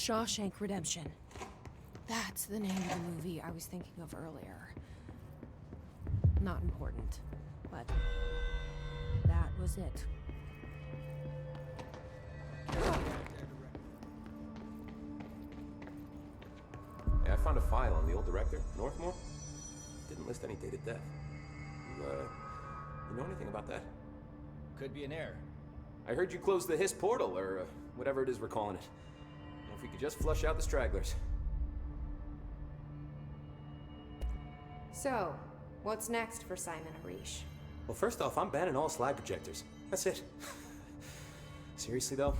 Shawshank Redemption. That's the name of the movie I was thinking of earlier. Not important, but that was it. Hey, I found a file on the old director, Northmore. Didn't list any date of death. You know anything about that? Could be an error. I heard you closed the Hiss portal, or whatever it is we're calling it. If we could just flush out the stragglers. So, what's next for Simon Arish? Well, first off, I'm banning all slide projectors. That's it. Seriously, though,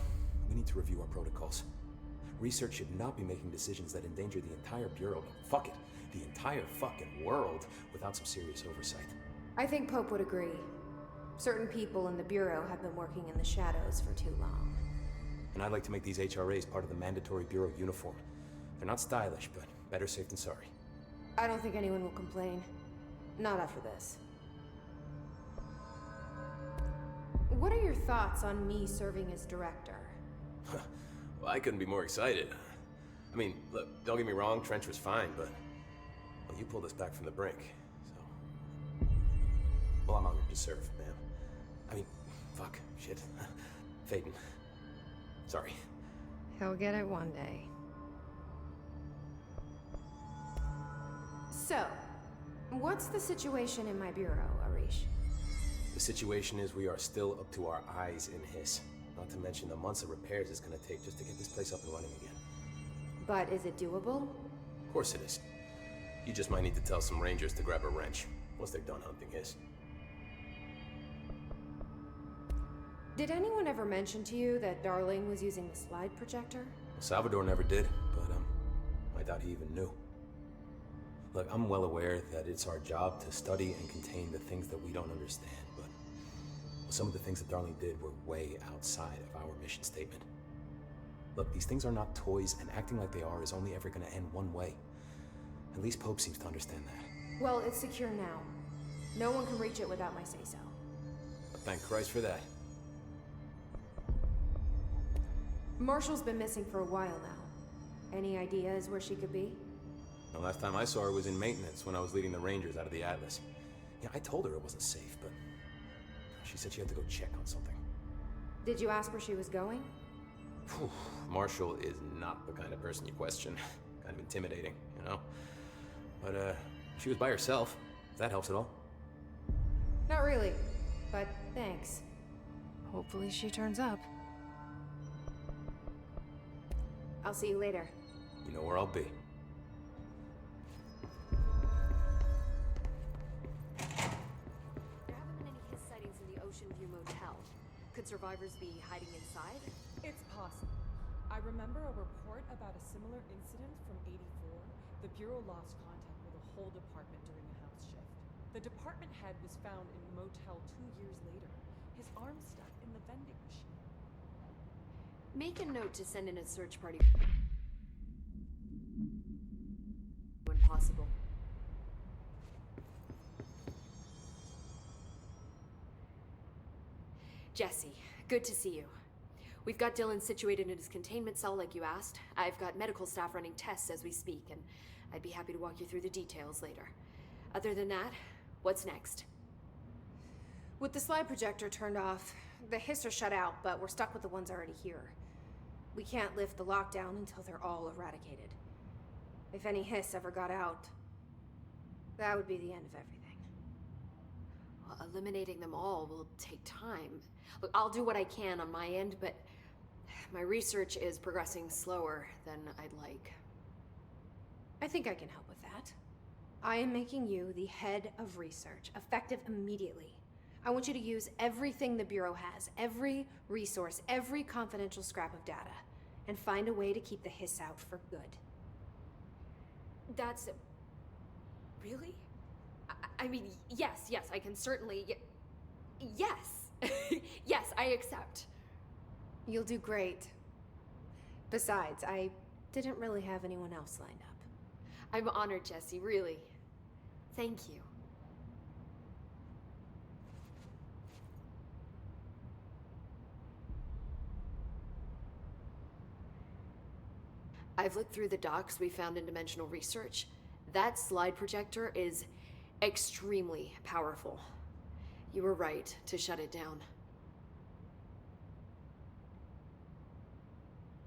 we need to review our protocols. Research should not be making decisions that endanger the entire Bureau, fuck it, the entire fucking world, without some serious oversight. I think Pope would agree. Certain people in the Bureau have been working in the shadows for too long. And I'd like to make these HRAs part of the mandatory Bureau uniform. They're not stylish, but better safe than sorry. I don't think anyone will complain. Not after this. What are your thoughts on me serving as director? Well, I couldn't be more excited. I mean, look, don't get me wrong, Trench was fine, but well, you pulled us back from the brink, so... Well, I'm honored to serve, ma'am. I mean, fuck, shit. Faden. Sorry. He'll get it one day. So, what's the situation in my bureau, Arish? The situation is we are still up to our eyes in Hiss. Not to mention the months of repairs it's gonna take just to get this place up and running again. But is it doable? Of course it is. You just might need to tell some rangers to grab a wrench once they're done hunting Hiss. Did anyone ever mention to you that Darling was using the slide projector? Well, Salvador never did, but I doubt he even knew. Look, I'm well aware that it's our job to study and contain the things that we don't understand, but some of the things that Darling did were way outside of our mission statement. Look, these things are not toys, and acting like they are is only ever going to end one way. At least Pope seems to understand that. Well, it's secure now. No one can reach it without my say-so. But thank Christ for that. Marshall's been missing for a while now. Any ideas where she could be? The last time I saw her was in maintenance when I was leading the Rangers out of the Atlas. Yeah, I told her it wasn't safe, but she said she had to go check on something. Did you ask where she was going? Whew. Marshall is not the kind of person you question. Kind of intimidating, you know? But, she was by herself, if that helps at all. Not really, but thanks. Hopefully she turns up. I'll see you later. You know where I'll be. There haven't been any Hiss sightings in the Ocean View Motel. Could survivors be hiding inside? It's possible. I remember a report about a similar incident from '84. The Bureau lost contact with the whole department during a house shift. The department head was found in the motel 2 years later, his arm stuck in the vending machine. Make a note to send in a search party when possible. Jesse, good to see you. We've got Dylan situated in his containment cell like you asked. I've got medical staff running tests as we speak, and I'd be happy to walk you through the details later. Other than that, what's next? With the slide projector turned off, the Hiss are shut out, but we're stuck with the ones already here. We can't lift the lockdown until they're all eradicated. If any Hiss ever got out, that would be the end of everything. Well, eliminating them all will take time. Look, I'll do what I can on my end, but my research is progressing slower than I'd like. I think I can help with that. I am making you the head of research, effective immediately. I want you to use everything the Bureau has, every resource, every confidential scrap of data, and find a way to keep the Hiss out for good. That's... really? I mean, yes, I can certainly... Yes! Yes, I accept. You'll do great. Besides, I didn't really have anyone else lined up. I'm honored, Jesse, really. Thank you. I've looked through the docs we found in Dimensional Research. That slide projector is extremely powerful. You were right to shut it down.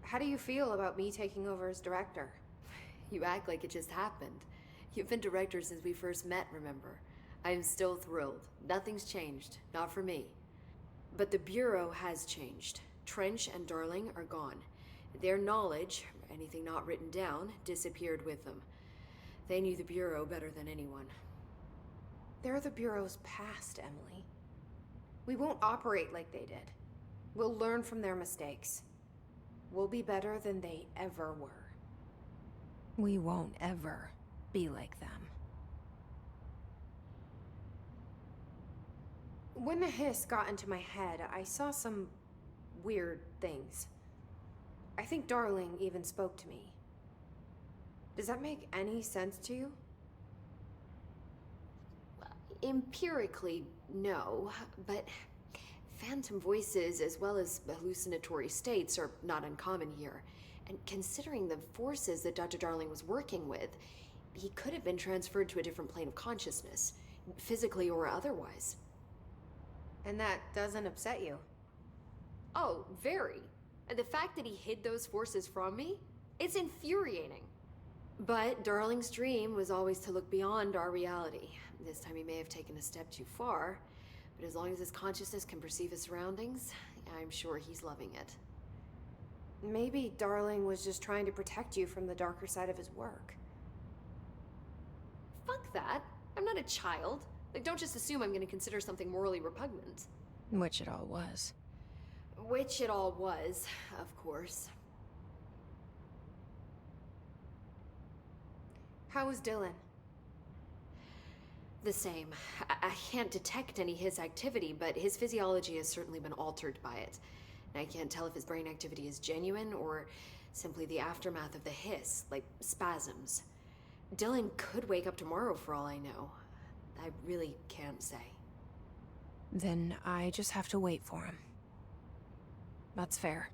How do you feel about me taking over as director? You act like it just happened. You've been director since we first met, remember? I'm still thrilled. Nothing's changed. Not for me. But the Bureau has changed. Trench and Darling are gone. Their knowledge, anything not written down, disappeared with them. They knew the Bureau better than anyone. They're the Bureau's past, Emily. We won't operate like they did. We'll learn from their mistakes. We'll be better than they ever were. We won't ever be like them. When the hiss got into my head, I saw some weird things. I think Darling even spoke to me. Does that make any sense to you? Empirically, no, but phantom voices as well as hallucinatory states are not uncommon here. And considering the forces that Dr. Darling was working with, he could have been transferred to a different plane of consciousness, physically or otherwise. And that doesn't upset you? Oh, very. And the fact that he hid those forces from me, it's infuriating. But Darling's dream was always to look beyond our reality. This time he may have taken a step too far, but as long as his consciousness can perceive his surroundings, I'm sure he's loving it. Maybe Darling was just trying to protect you from the darker side of his work. Fuck that. I'm not a child. Like, don't just assume I'm gonna consider something morally repugnant. Which it all was. Which it all was, of course. How was Dylan? The same. I can't detect any his activity, but his physiology has certainly been altered by it. And I can't tell if his brain activity is genuine or simply the aftermath of the hiss, like spasms. Dylan could wake up tomorrow for all I know. I really can't say. Then I just have to wait for him. That's fair.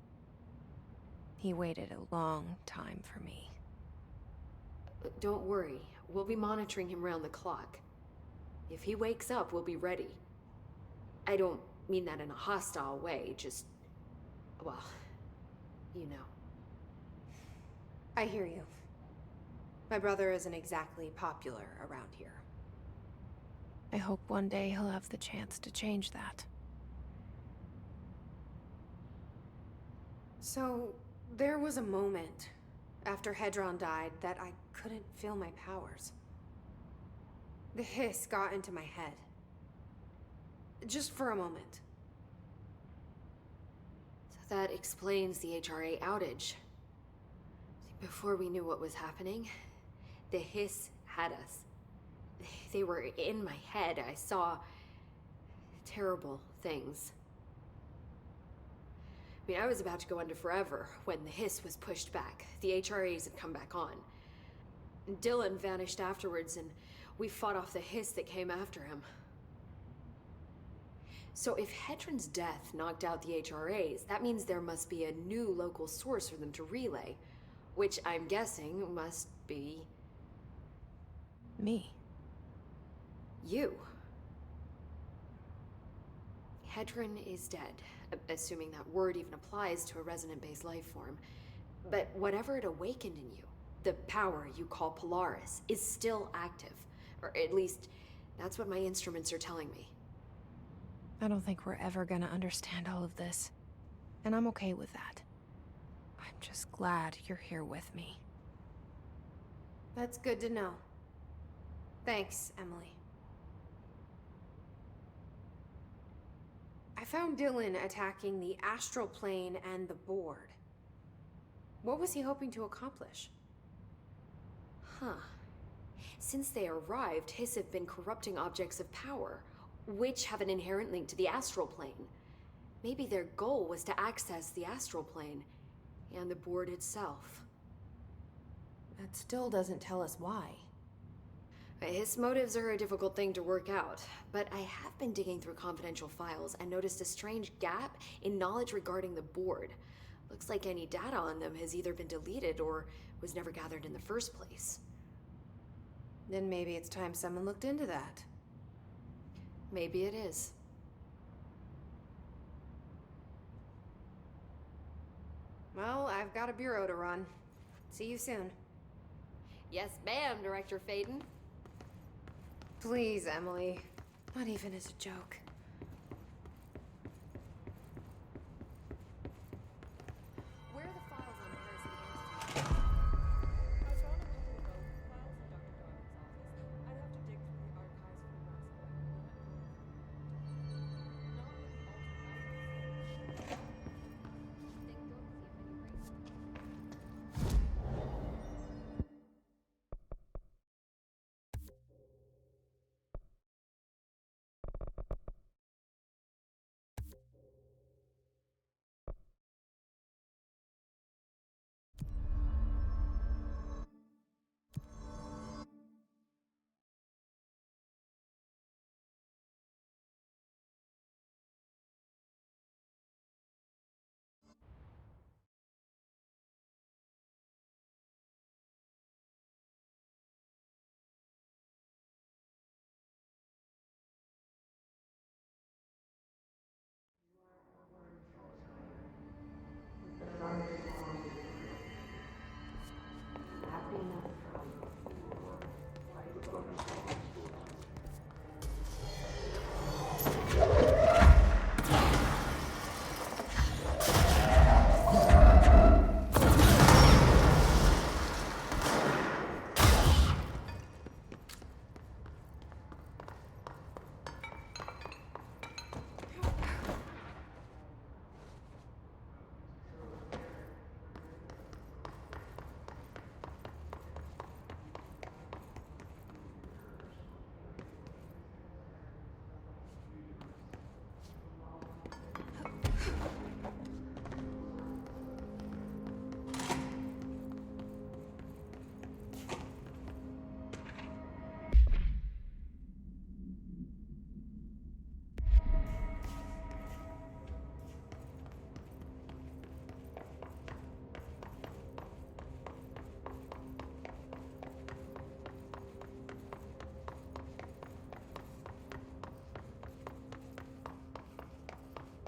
He waited a long time for me. Don't worry. We'll be monitoring him round the clock. If he wakes up, we'll be ready. I don't mean that in a hostile way, just... well, you know. I hear you. My brother isn't exactly popular around here. I hope one day he'll have the chance to change that. So, there was a moment after Hedron died that I couldn't feel my powers. The hiss got into my head. Just for a moment. So that explains the HRA outage. Before we knew what was happening, the hiss had us. They were in my head. I saw terrible things. I mean, I was about to go under forever when the hiss was pushed back. The HRAs had come back on. Dylan vanished afterwards, and we fought off the hiss that came after him. So if Hedron's death knocked out the HRAs, that means there must be a new local source for them to relay, which I'm guessing must be... me. You. Hedron is dead, assuming that word even applies to a resonant-based life form. But whatever it awakened in you, the power you call Polaris, is still active. Or at least, that's what my instruments are telling me. I don't think we're ever gonna understand all of this. And I'm okay with that. I'm just glad you're here with me. That's good to know. Thanks, Emily. I found Dylan attacking the astral plane and the board. What was he hoping to accomplish? Huh. Since they arrived, Hiss have been corrupting objects of power, which have an inherent link to the astral plane. Maybe their goal was to access the astral plane and the board itself. That still doesn't tell us why. His motives are a difficult thing to work out, but I have been digging through confidential files and noticed a strange gap in knowledge regarding the board. Looks like any data on them has either been deleted or was never gathered in the first place. Then maybe it's time someone looked into that. Maybe it is. Well, I've got a bureau to run. See you soon. Yes, ma'am, Director Faden. Please, Emily. Not even as a joke. Where are the files on Parasitic Institute? I found a couple of files in Dr. Darling's office. I'd have to dig through the archives for the ones that I not with the alternate.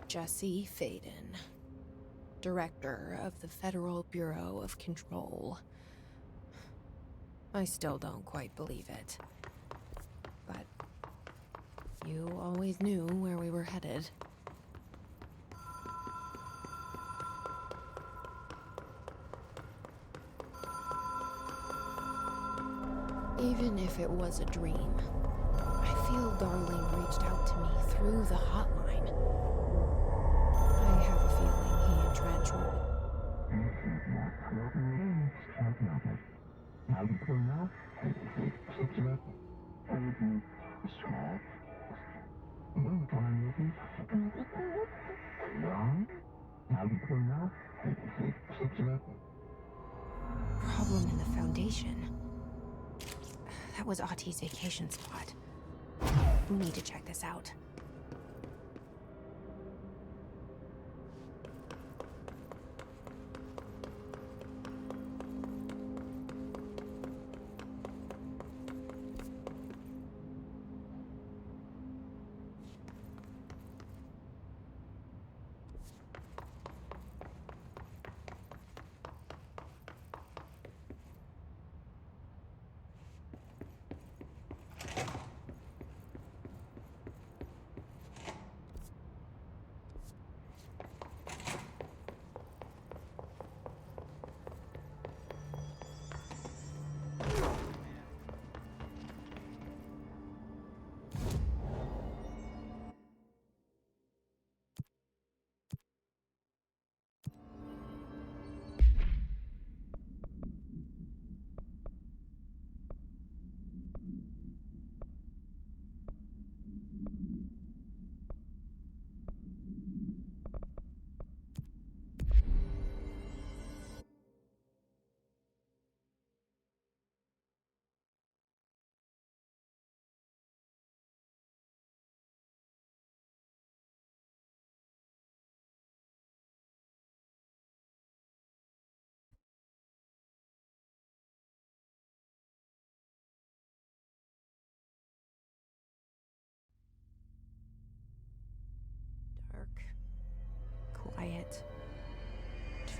Jesse Faden, Director of the Federal Bureau of Control. I still don't quite believe it. But you always knew where we were headed. Even if it was a dream, I feel Darling reached out to me through the hotline. I have a feeling he and Trench were... Problem in the Foundation. That was Auti's vacation spot. We need to check this out.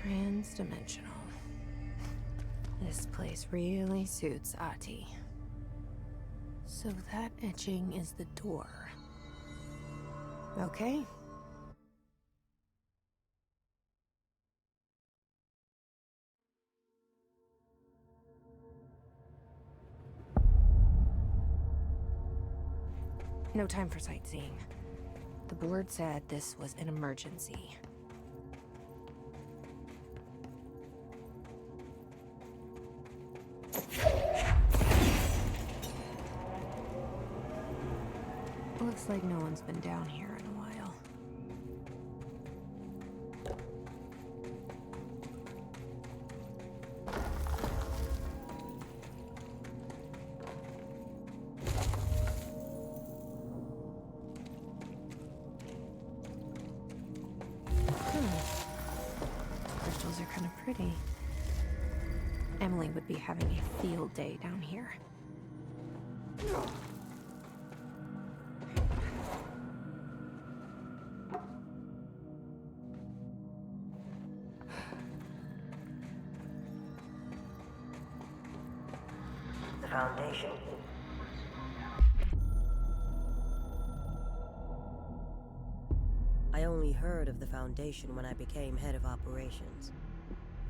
Trans-dimensional. This place really suits Ahti. So that etching is the door. Okay. No time for sightseeing. The board said this was an emergency. Looks like no one's been down here in a while. Crystals are kind of pretty. Emily would be having a field day down here. The Foundation. I only heard of the Foundation when I became head of operations.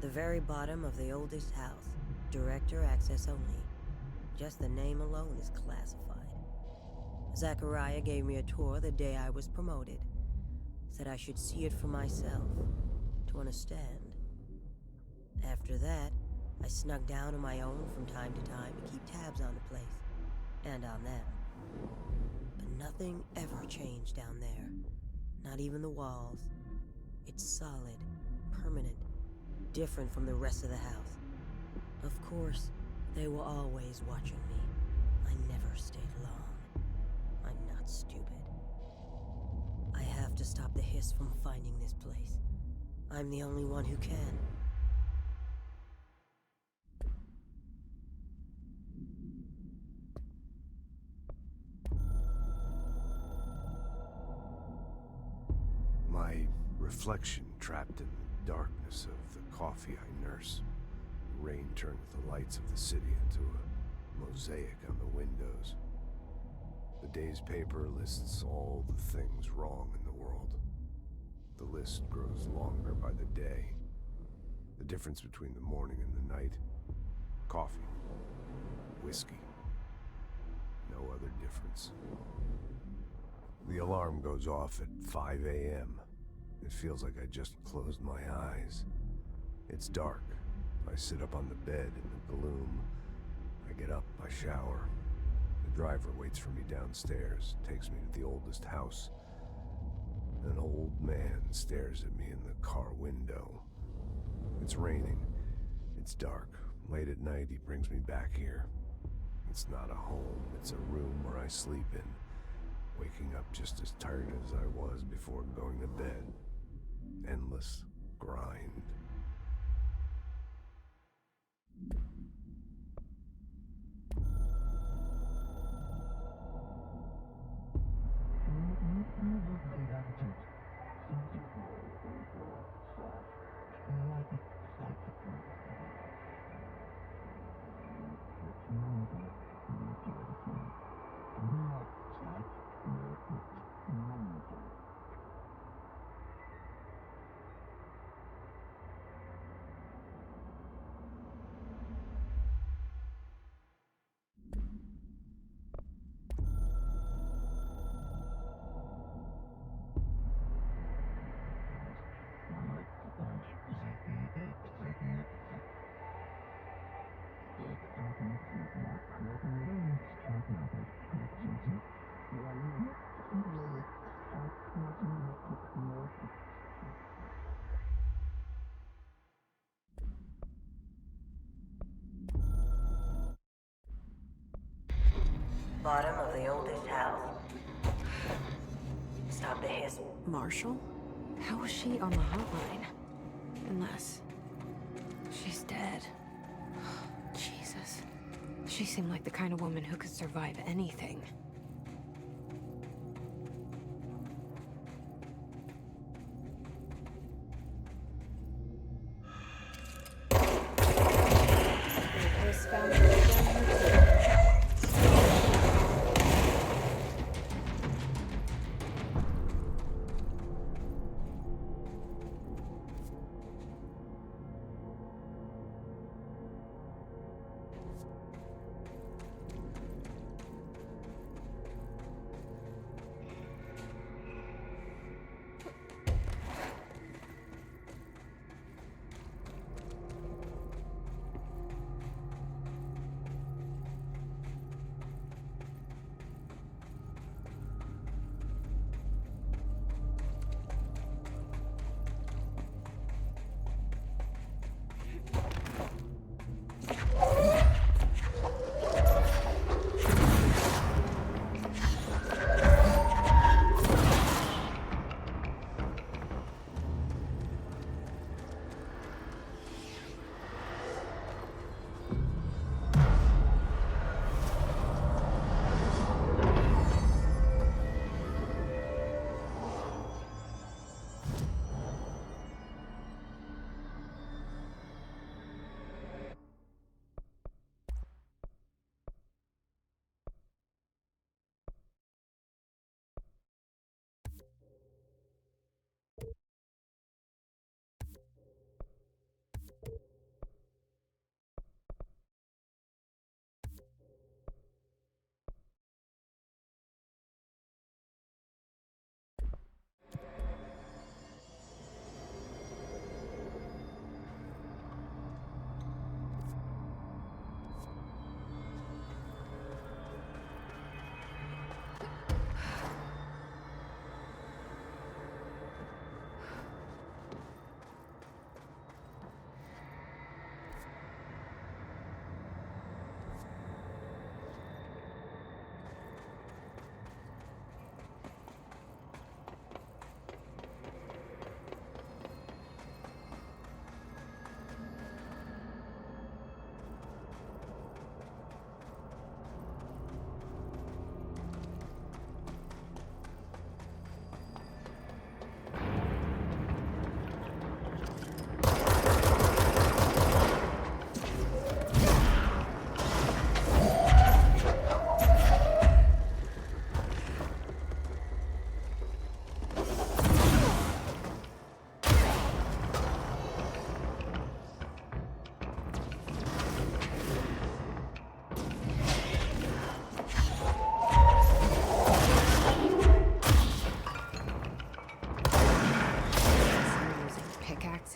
The very bottom of the oldest house. Director access only. Just the name alone is classified. Zachariah gave me a tour the day I was promoted. Said I should see it for myself, to understand. After that, I snuck down on my own from time to time to keep tabs on the place. And on them. But nothing ever changed down there. Not even the walls. It's solid, permanent, different from the rest of the house. Of course, they were always watching me. I never stayed long. I'm not stupid. I have to stop the hiss from finding this place. I'm the only one who can. My reflection trapped in the darkness of the coffee I nurse. The rain turned the lights of the city into a mosaic on the windows. The day's paper lists all the things wrong in the world. The list grows longer by the day. The difference between the morning and the night: coffee, whiskey. No other difference. The alarm goes off at 5 a.m. It feels like I just closed my eyes. It's dark. I sit up on the bed in the gloom. I get up, I shower. The driver waits for me downstairs, takes me to the oldest house. An old man stares at me in the car window. It's raining. It's dark. Late at night, he brings me back here. It's not a home, it's a room where I sleep in. Waking up just as tired as I was before going to bed. Endless grind. Bottom of the oldest house. Stop the hiss. Marshall? How was she on the hotline? Unless she's dead. Jesus. She seemed like the kind of woman who could survive anything.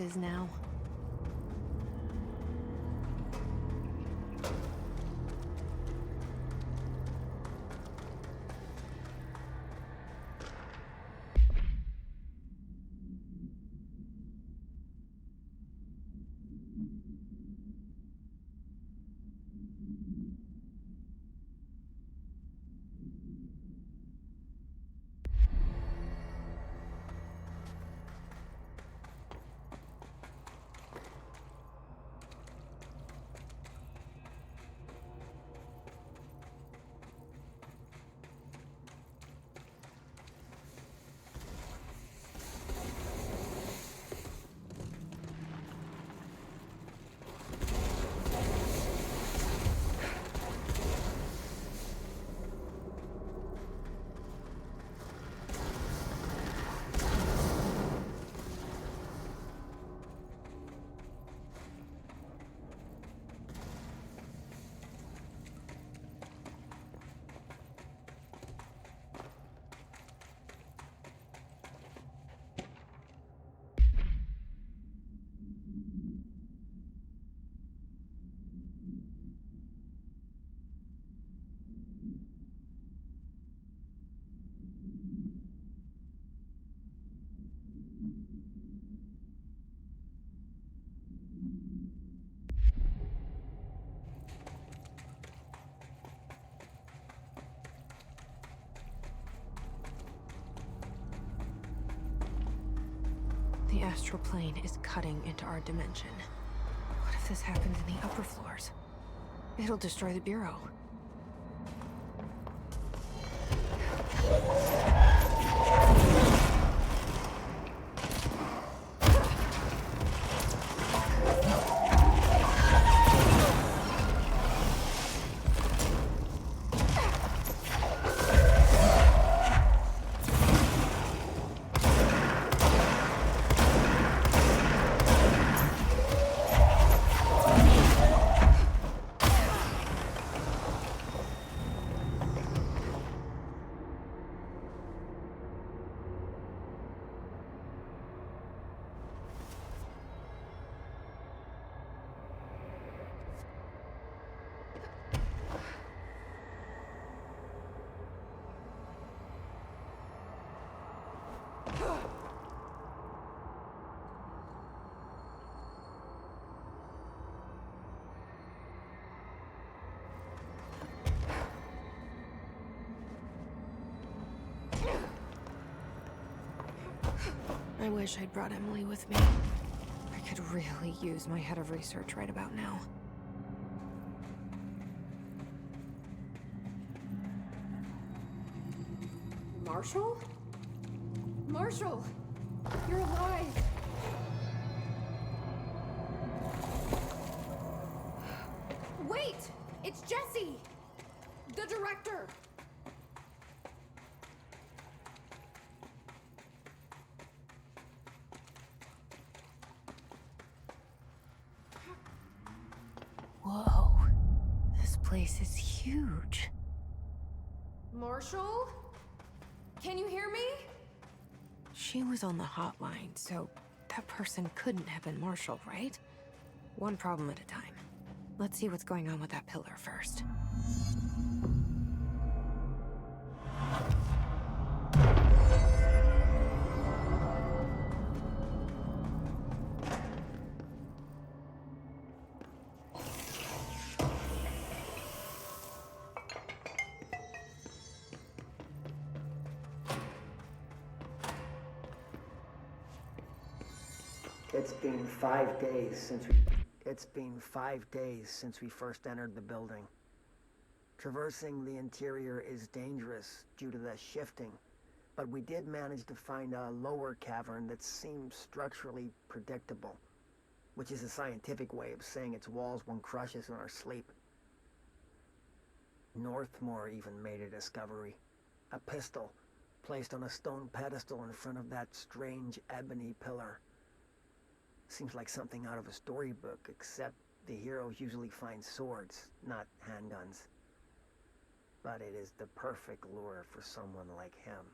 is now. The astral plane is cutting into our dimension. What if this happens in the upper floors? It'll destroy the bureau. I wish I'd brought Emily with me. I could really use my head of research right about now. Marshall? Marshall! You're alive! Wait! It's Jesse! The director! Whoa. This place is huge. Marshall? Can you hear me? She was on the hotline, so that person couldn't have been Marshall, right? One problem at a time. Let's see what's going on with that pillar first. It's been 5 days since we first entered the building. Traversing the interior is dangerous due to the shifting, but we did manage to find a lower cavern that seems structurally predictable, which is a scientific way of saying its walls won't crush us in our sleep. Northmore even made a discovery. A pistol placed on a stone pedestal in front of that strange ebony pillar. Seems like something out of a storybook, except the heroes usually find swords, not handguns. But it is the perfect lure for someone like him.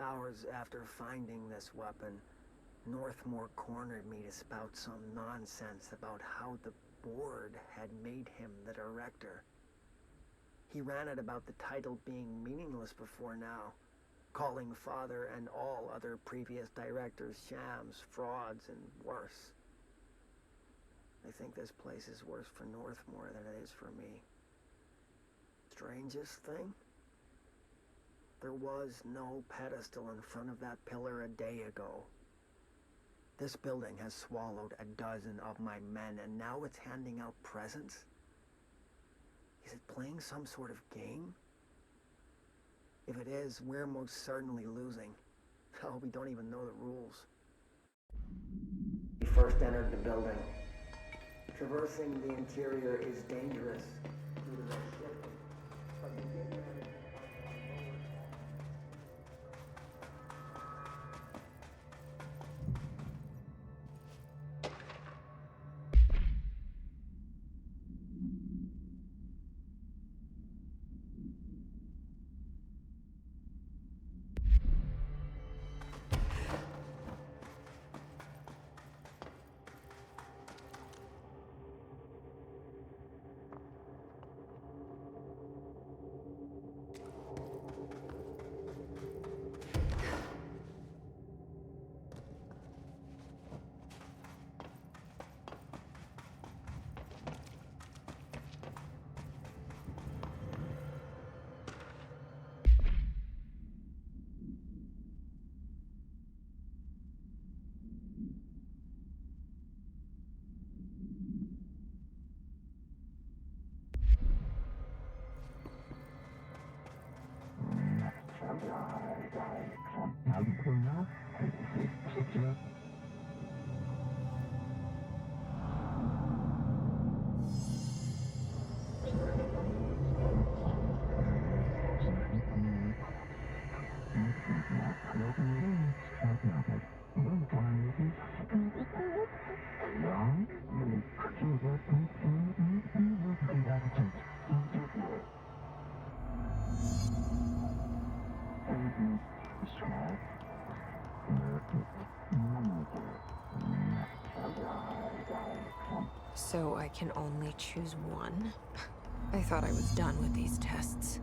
Hours after finding this weapon, Northmore cornered me to spout some nonsense about how the board had made him the director. He ran it about the title being meaningless before now, calling Father and all other previous directors shams, frauds, and worse. I think this place is worse for Northmore than it is for me. Strangest thing? There was no pedestal in front of that pillar a day ago. This building has swallowed a dozen of my men, and now it's handing out presents? Is it playing some sort of game? If it is, we're most certainly losing. Oh, we don't even know the rules. We first entered the building. Traversing the interior is dangerous due to the shifting, but we did manage to find our lower deck. So I can only choose one? I thought I was done with these tests.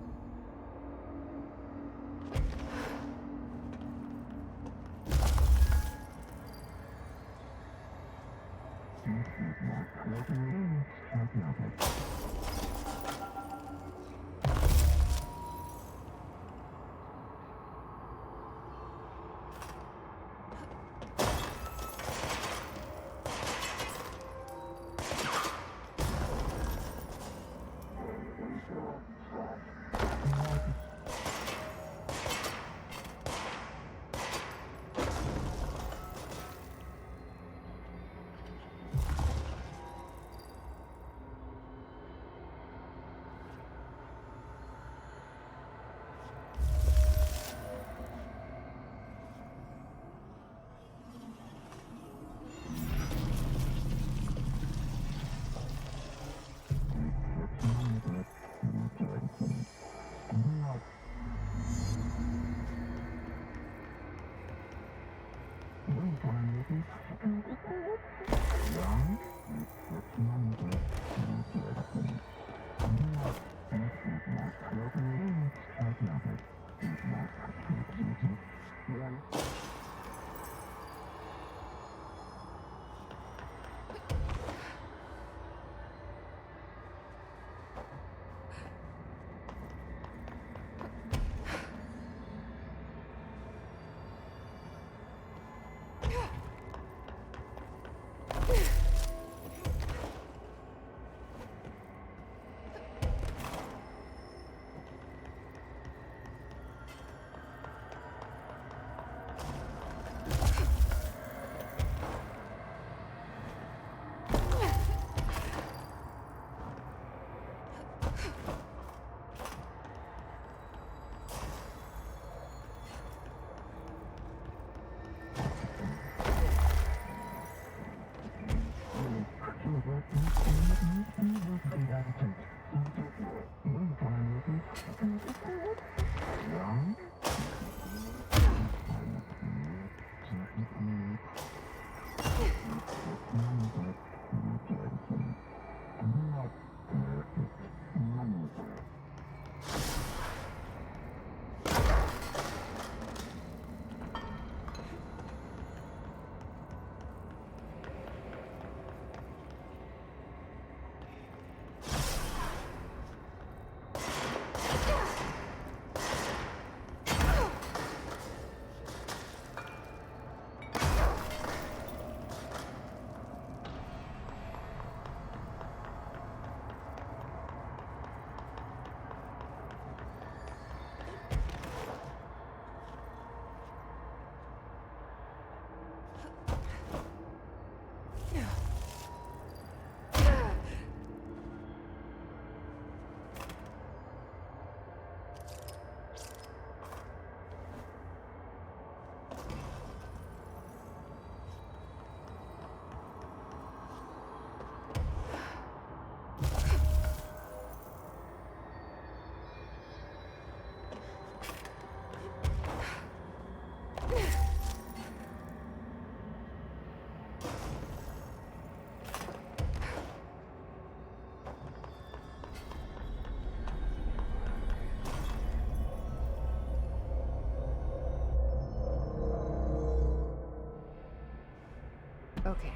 Okay,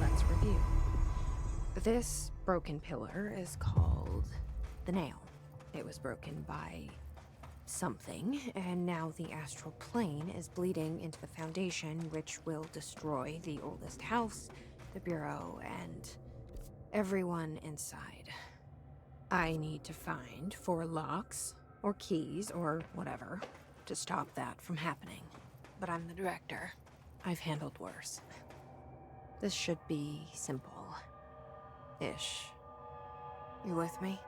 let's review. This broken pillar is called the nail. It was broken by something, and now the astral plane is bleeding into the foundation, which will destroy the oldest house, the bureau, and everyone inside. I need to find 4 locks, or keys, or whatever, to stop that from happening. But I'm the director. I've handled worse. This should be simple-ish. You with me?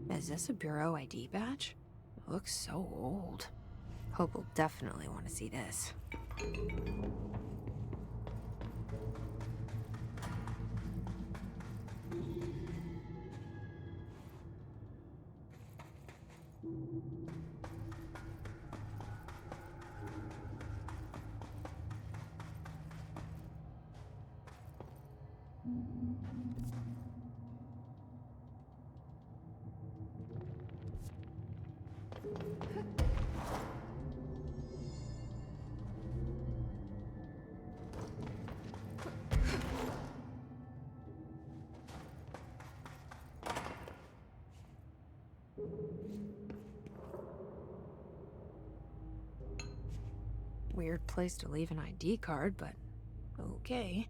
Is this a Bureau ID badge? It looks so old. Hope will definitely want to see this. Weird place to leave an ID card, but okay.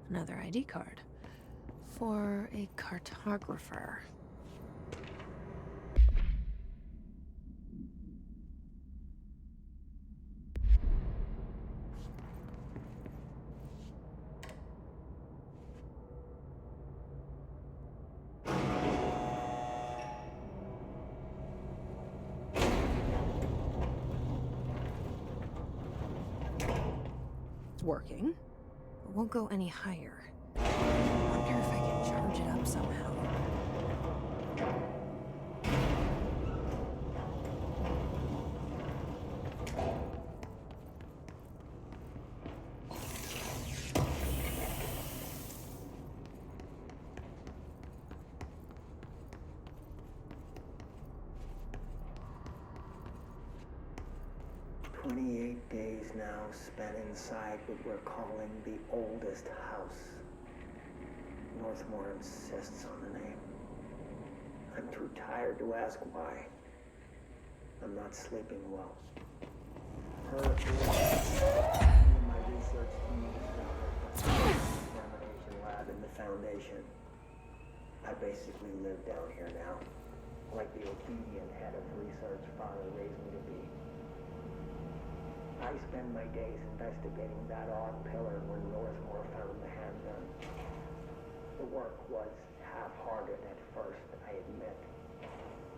Another ID card. For a cartographer. It's working. It won't go any higher. I wonder if I can charge it up somehow. Days now spent inside what we're calling the oldest house. Northmore insists on the name. I'm too tired to ask why. I'm not sleeping well. Her my research team discovered the examination lab in the Foundation. I basically live down here now, like the obedient head of research father raised me to be. I spend my days investigating that odd pillar when Northmore found the handgun. The work was half-hearted at first, I admit.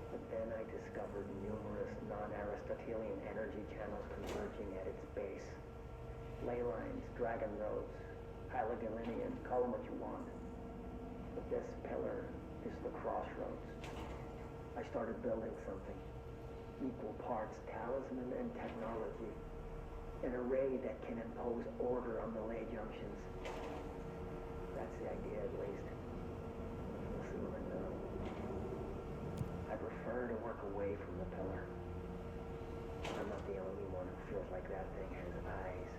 But then I discovered numerous non-Aristotelian energy channels converging at its base. Ley lines, dragon roads, Hylogalinean, call them what you want. But this pillar is the crossroads. I started building something. Equal parts talisman and technology. An array that can impose order on the ley junctions. That's the idea, at least. We'll see what I know. I prefer to work away from the pillar. I'm not the only one who feels like that thing has eyes.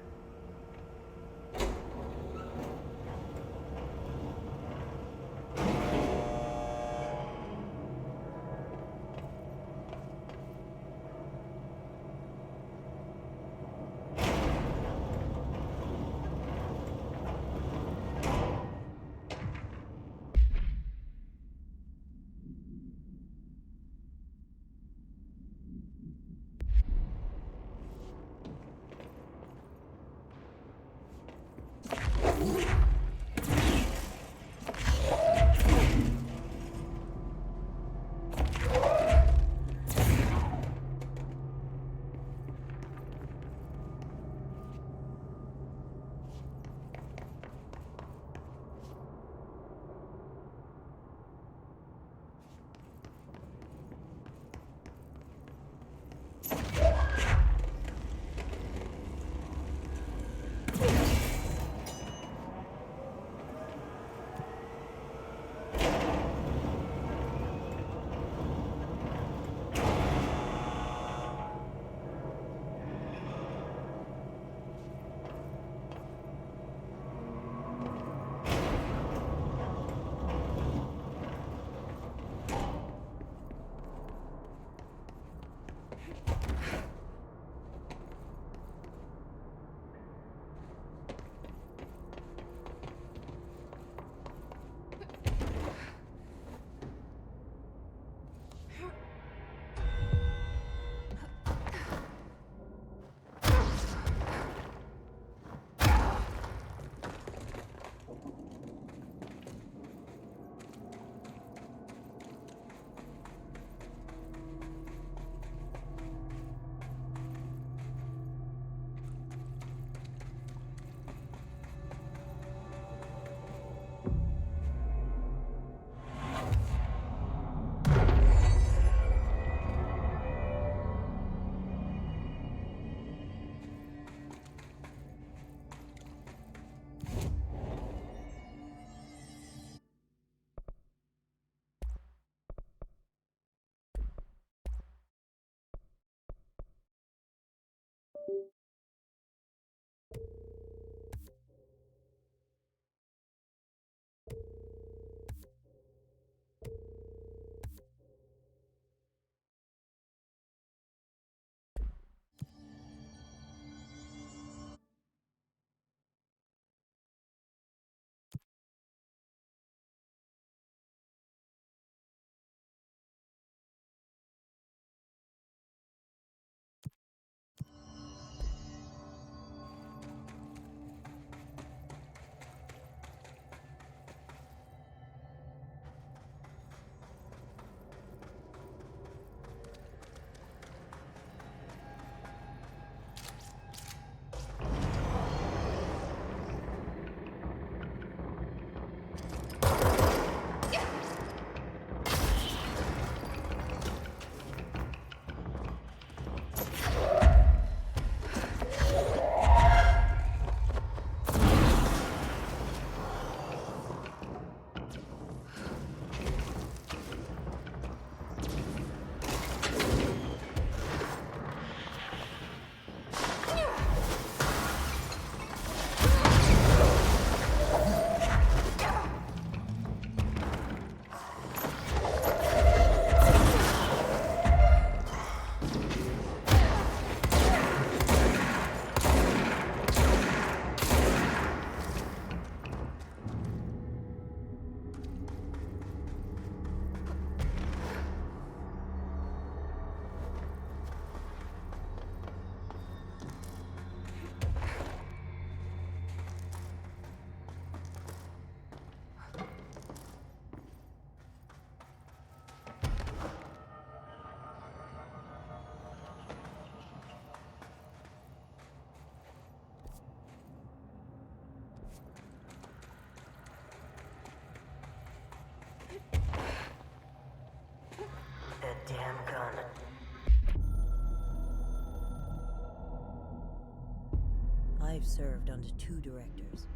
I've served under 2 directors.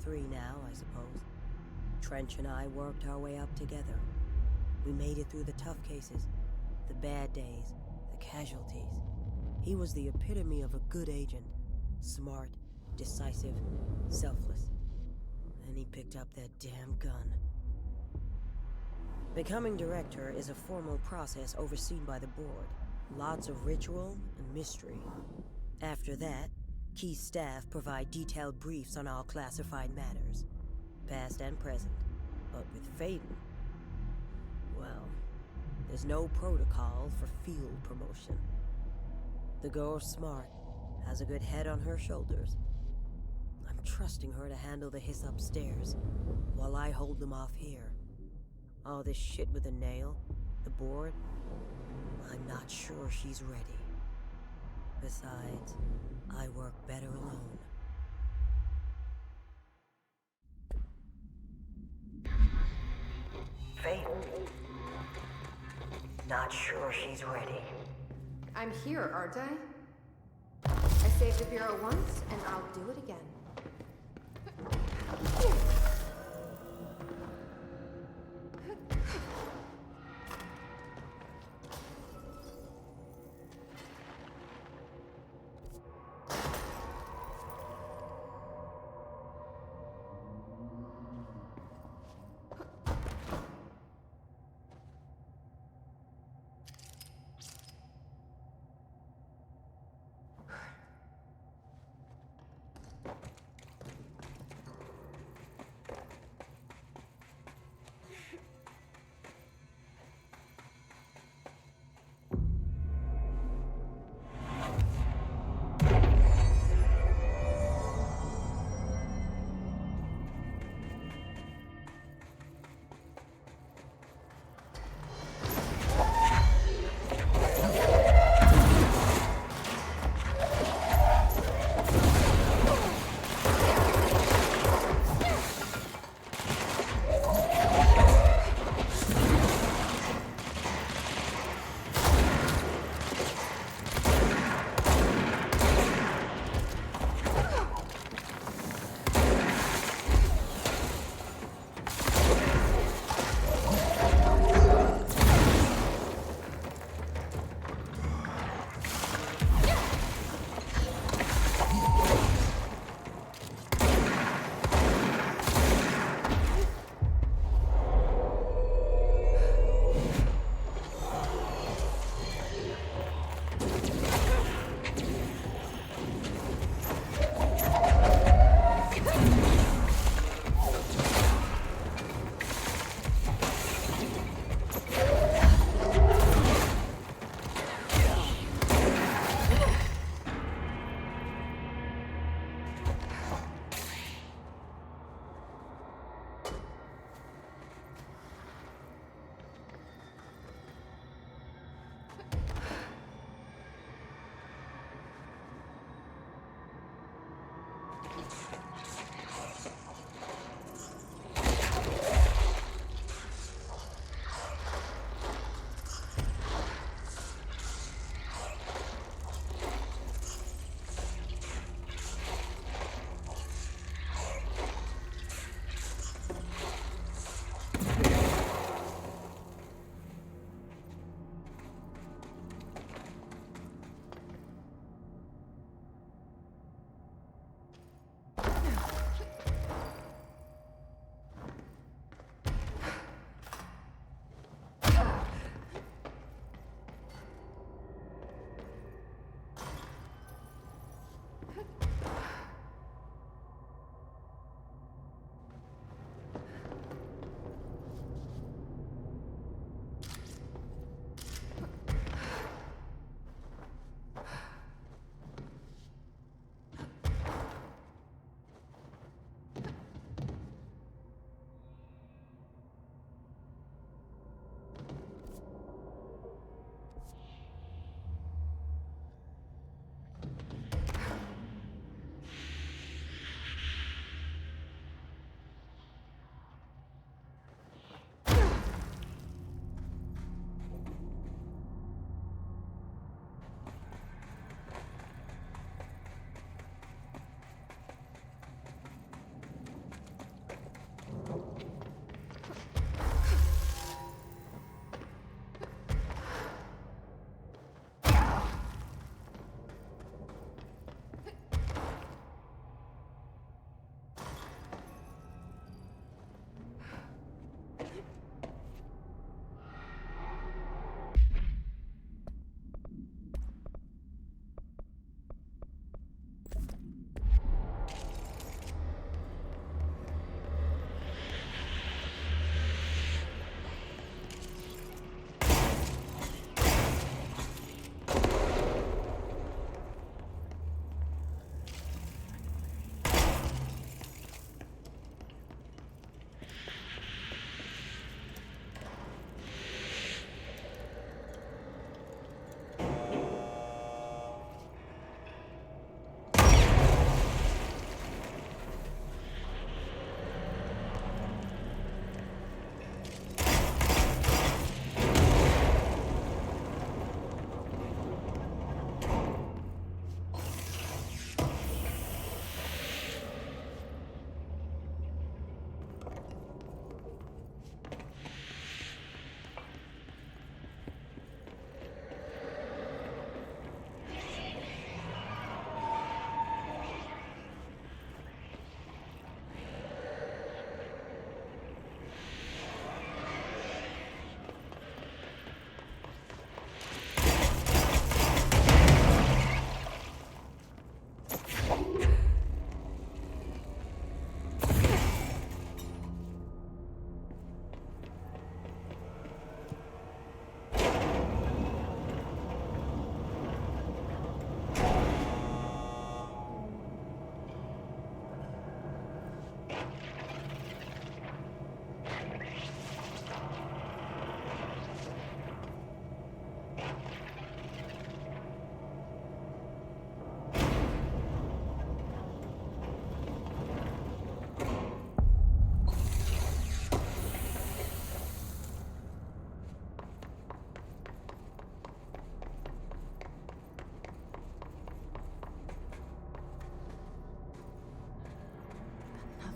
3 now, I suppose. Trench and I worked our way up together. We made it through the tough cases, the bad days, the casualties. He was the epitome of a good agent. Smart, decisive, selfless. Then he picked up that damn gun. Becoming director is a formal process overseen by the board. Lots of ritual and mystery. After that, key staff provide detailed briefs on all classified matters, past and present. But with Faden, well, there's no protocol for field promotion. The girl's smart, has a good head on her shoulders. I'm trusting her to handle the hiss upstairs, while I hold them off here. All this shit with the nail, the board, I'm not sure she's ready. Besides, I work better alone. Faden. Not sure she's ready. I'm here, aren't I? I saved the Bureau once, and I'll do it again.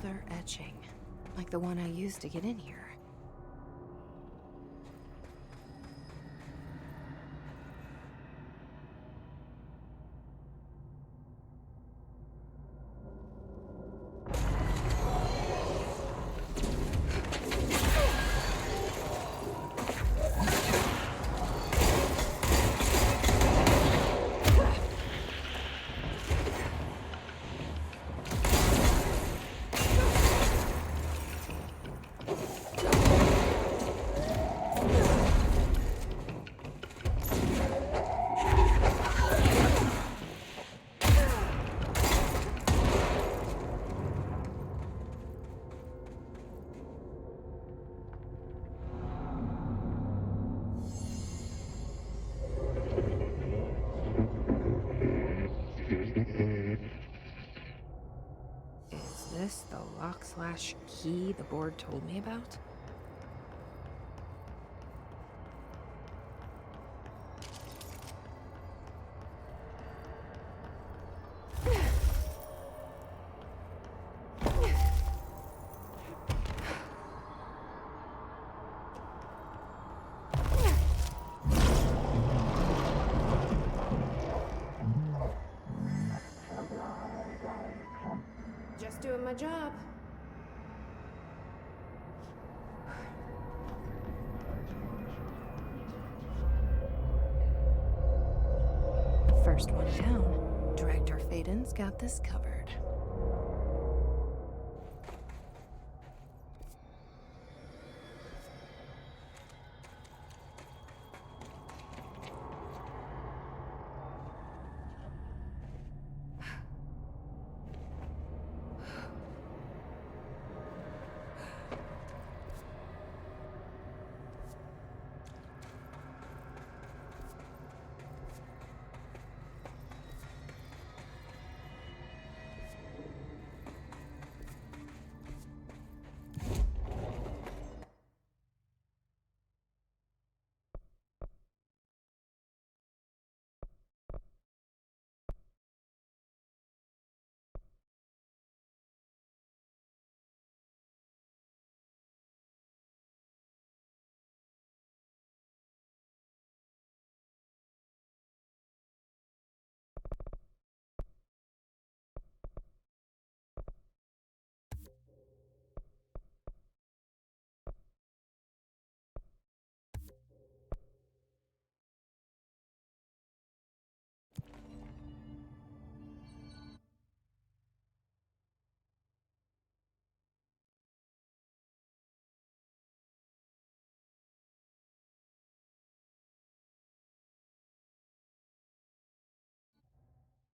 Another etching, like the one I used to get in here. Is this the lock/key the board told me about? Just doing my job. First one down. Director Faden's got this covered.